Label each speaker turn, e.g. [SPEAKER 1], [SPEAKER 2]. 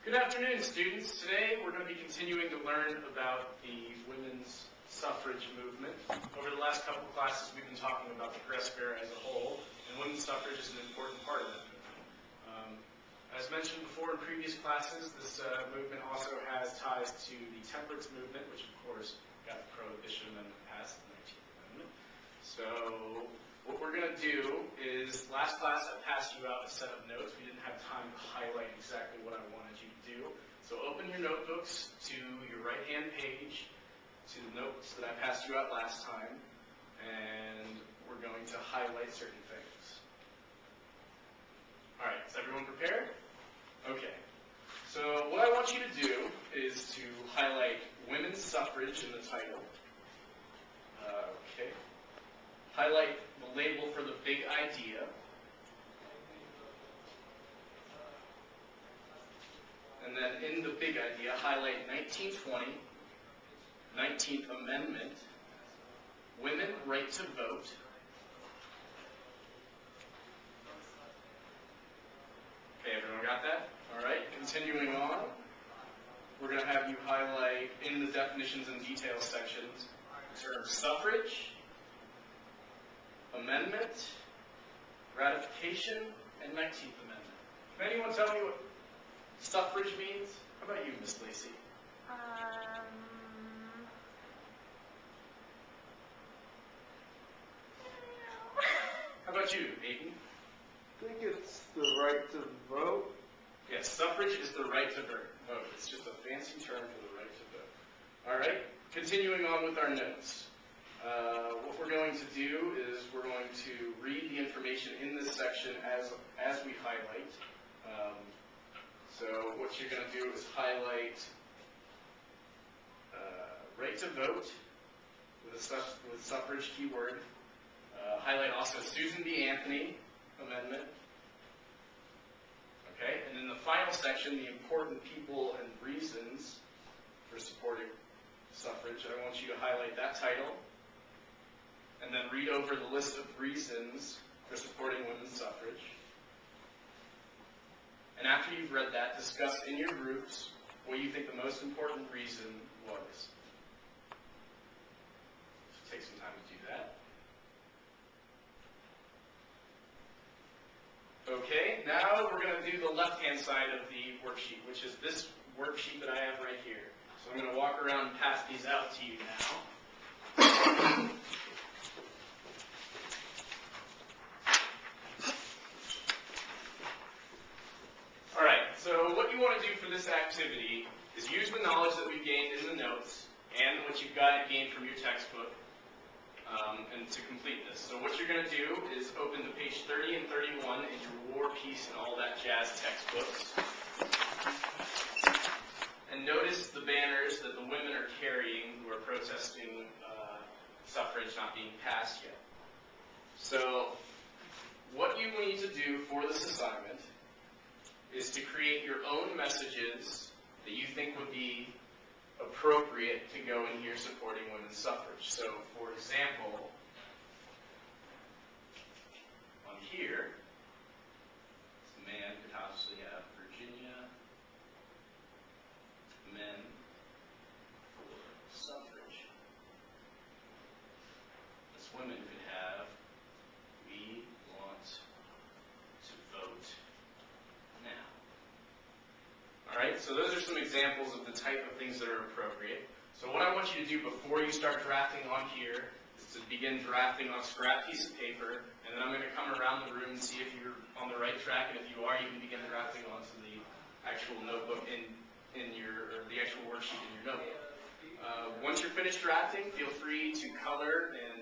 [SPEAKER 1] Good afternoon, students. Today we're going to be continuing to learn about the women's suffrage movement. Over the last couple of classes we've been talking about the progressive era as a whole, and women's suffrage is an important part of that movement. As mentioned before in previous classes, this movement also has ties to the temperance movement, which of course got the Prohibition Amendment passed, the 19th Amendment. So what we're going to do is, last class I passed you out a set of notes. We didn't have time to highlight exactly what I wanted you to do. So open your notebooks to your right-hand page, to the notes that I passed you out last time, and we're going to highlight certain things. All right, is everyone prepared? Okay. So what I want you to do is to highlight women's suffrage in the title. Okay. Highlight the label for the big idea. And then in the big idea, highlight 1920, 19th Amendment, women right to vote. Okay, everyone got that? All right, continuing on, we're going to have you highlight in the definitions and details sections the terms suffrage, amendment, ratification, and 19th Amendment. Can anyone tell me what suffrage means? How about you, Miss Lacey? How about you, Aiden?
[SPEAKER 2] I think it's the right to vote.
[SPEAKER 1] Yes, suffrage is the right to vote. It's just a fancy term for the right to vote. All right, continuing on with our notes. What we're going to do is we're going to read the information in this section as we highlight. So what you're going to do is highlight right to vote with suffrage keyword. Highlight also Susan B. Anthony Amendment. Okay, and in the final section, the important people and reasons for supporting suffrage, I want you to highlight that title, and then read over the list of reasons for supporting women's suffrage. And after you've read that, discuss in your groups what you think the most important reason was. So take some time to do that. Okay, now we're going to do the left-hand side of the worksheet, which is this worksheet that I have right here. So I'm going to walk around and pass these out to you now. Alright, so what you want to do for this activity is use the knowledge that we've gained in the notes and what you've gained from your textbook and to complete this. So what you're going to do is open to page 30 and 31 in your War, Peace, and All That Jazz textbooks. And notice the banners that the women are carrying who are protesting suffrage not being passed yet. So what you need to do for this assignment is to create your own messages that you think would be appropriate to go in here supporting women's suffrage. So, for example, on here, this man could obviously have Virginia, men for suffrage. This women could have, we want to vote now. Alright, so those are some examples of the type of things that are appropriate. So what I want you to do before you start drafting on here is to begin drafting on a scrap piece of paper, and then I'm going to come around the room and see if you're on the right track, and if you are, you can begin drafting onto the actual notebook or the actual worksheet in your notebook. Once you're finished drafting, feel free to color and